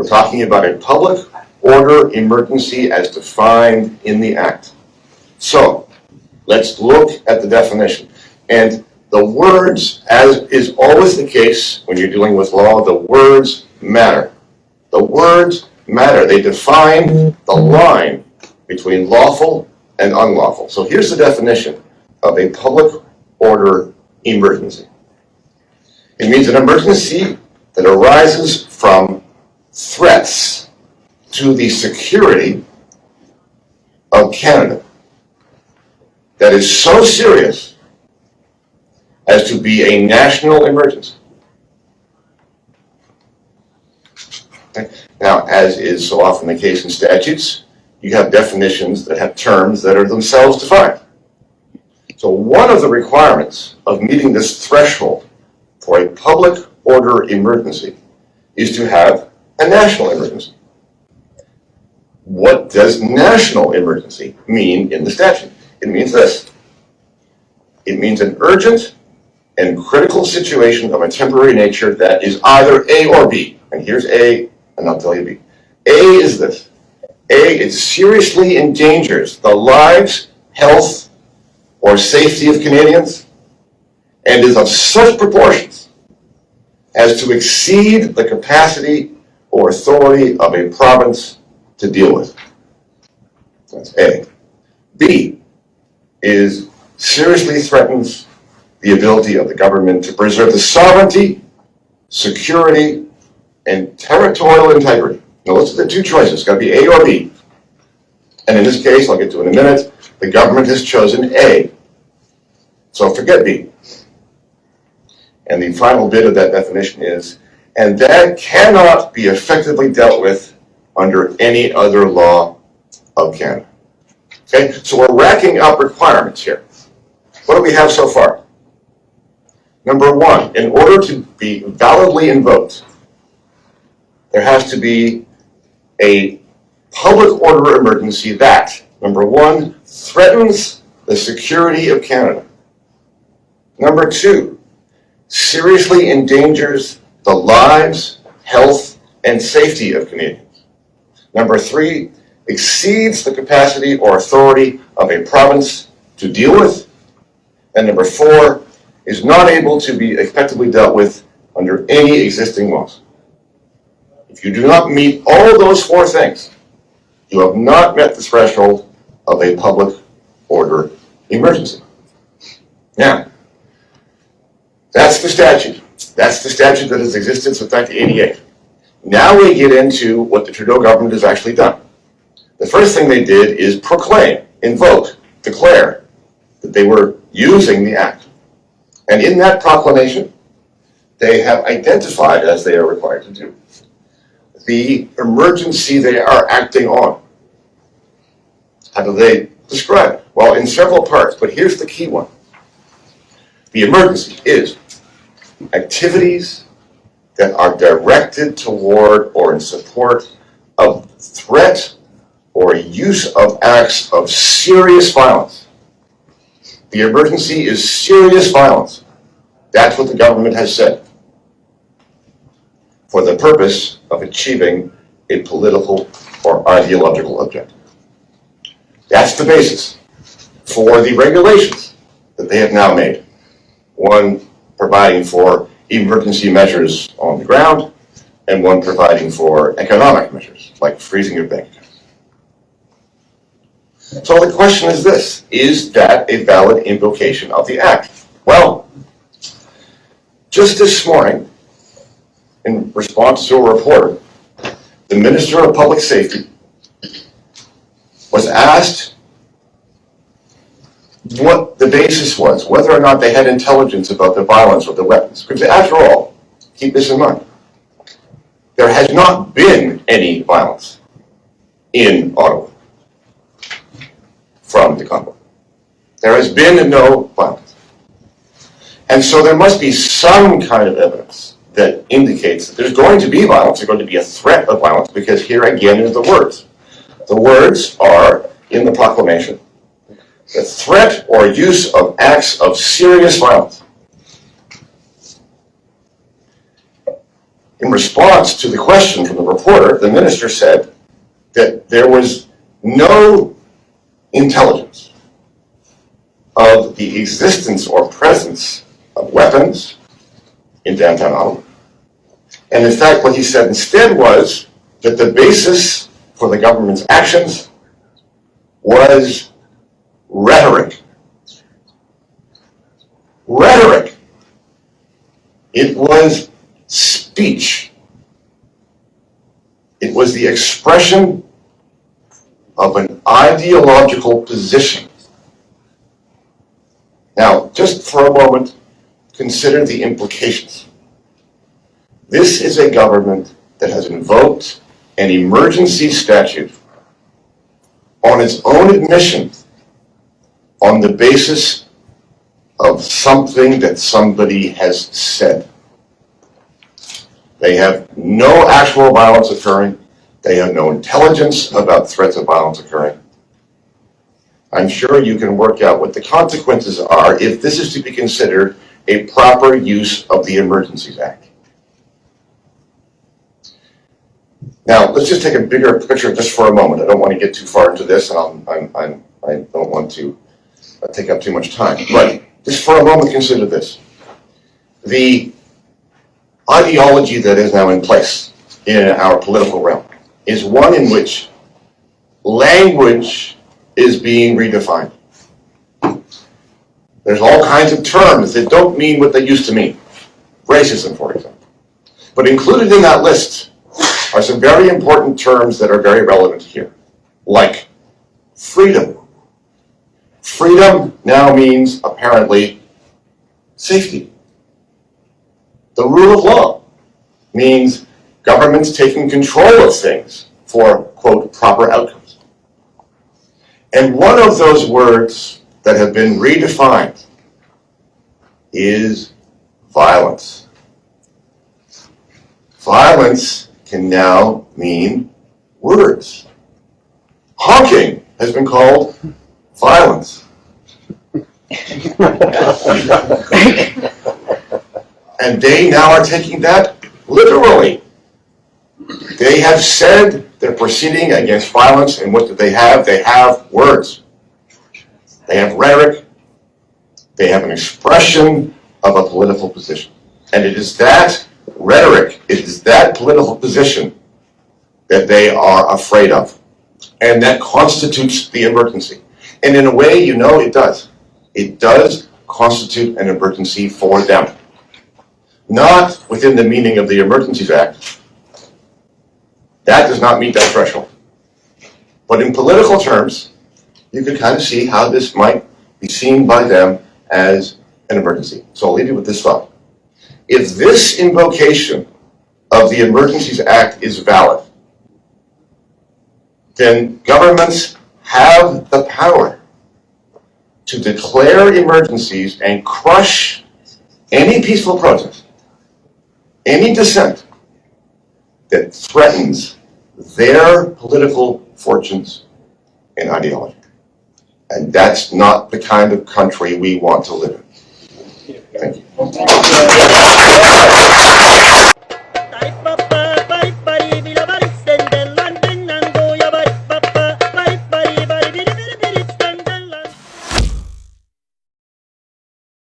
We're talking about a public order emergency as defined in the Act. So, let's look at the definition. And the words, as is always the case when you're dealing with law, the words matter. The words matter. They define the line between lawful and unlawful. So here's the definition of a public order emergency. It means an emergency that arises from threats to the security of Canada that is so serious as to be a national emergency. Now, as is so often the case in statutes, you have definitions that have terms that are themselves defined. So one of the requirements of meeting this threshold for a public order emergency is to have a national emergency. What does national emergency mean in the statute? It means this. It means an urgent and critical situation of a temporary nature that is either A or B. And here's A, and I'll tell you B. A is this. A, it seriously endangers the lives, health, or safety of Canadians and is of such proportions as to exceed the capacity or authority of a province to deal with. That's A. B is seriously threatens the ability of the government to preserve the sovereignty, security, and territorial integrity. Now, those are the two choices. It's got to be A or B. And in this case, I'll get to in a minute, the government has chosen A. So forget B. And the final bit of that definition is, and that cannot be effectively dealt with under any other law of Canada. Okay, so we're racking up requirements here. What do we have so far? Number one, in order to be validly invoked, there has to be a public order emergency that, number one, threatens the security of Canada. Number two, seriously endangers the lives, health, and safety of Canadians. Number three, exceeds the capacity or authority of a province to deal with. And number four, is not able to be effectively dealt with under any existing laws. If you do not meet all of those four things, you have not met the threshold of a public order emergency. Now, that's the statute. That's the statute that has existed since 1988. Now we get into what the Trudeau government has actually done. The first thing they did is proclaim, invoke, declare that they were using the Act. And in that proclamation, they have identified, as they are required to do, the emergency they are acting on. How do they describe it? Well, in several parts, but here's the key one. The emergency is activities that are directed toward or in support of threat or use of acts of serious violence. The emergency is serious violence. That's what the government has said, for the purpose of achieving a political or ideological objective. That's the basis for the regulations that they have now made. One providing for emergency measures on the ground, and one providing for economic measures, like freezing of bank accounts. So the question is this: is that a valid invocation of the Act? Well, just this morning, in response to a report, the Minister of Public Safety was asked what the basis was, whether or not they had intelligence about the violence or the weapons. Because after all, keep this in mind, there has not been any violence in Ottawa from the convoy. There has been no violence. And so there must be some kind of evidence that indicates that there's going to be violence, there's going to be a threat of violence, because here again is the words. The words are in the proclamation: the threat or use of acts of serious violence. In response to the question from the reporter, the minister said that there was no intelligence of the existence or presence of weapons in downtown Ottawa. And in fact, what he said instead was that the basis for the government's actions was rhetoric. Rhetoric. It was speech. It was the expression of an ideological position. Now, just for a moment, consider the implications. This is a government that has invoked an emergency statute on its own admission on the basis of something that somebody has said. They have no actual violence occurring. They have no intelligence about threats of violence occurring. I'm sure you can work out what the consequences are if this is to be considered a proper use of the Emergencies Act. Now, let's just take a bigger picture just for a moment. I don't want to get too far into this, and I don't want to take up too much time. But just for a moment, consider this. The ideology that is now in place in our political realm is one in which language is being redefined. There's all kinds of terms that don't mean what they used to mean. Racism, for example. But included in that list are some very important terms that are very relevant here, like freedom. Freedom now means, apparently, safety. The rule of law means governments taking control of things for, quote, proper outcomes. And one of those words that have been redefined is violence. Violence can now mean words. Honking has been called violence. And they now are taking that literally. They have said they're proceeding against violence, and what do they have? They have words. They have rhetoric. They have an expression of a political position. And it is that rhetoric, it is that political position that they are afraid of. And that constitutes the emergency. And in a way, you know it does. It does constitute an emergency for them. Not within the meaning of the Emergencies Act. That does not meet that threshold. But in political terms, you can kind of see how this might be seen by them as an emergency. So I'll leave you with this thought. If this invocation of the Emergencies Act is valid, then governments have the power to declare emergencies and crush any peaceful protest, any dissent that threatens their political fortunes and ideology. And that's not the kind of country we want to live in. Thank you.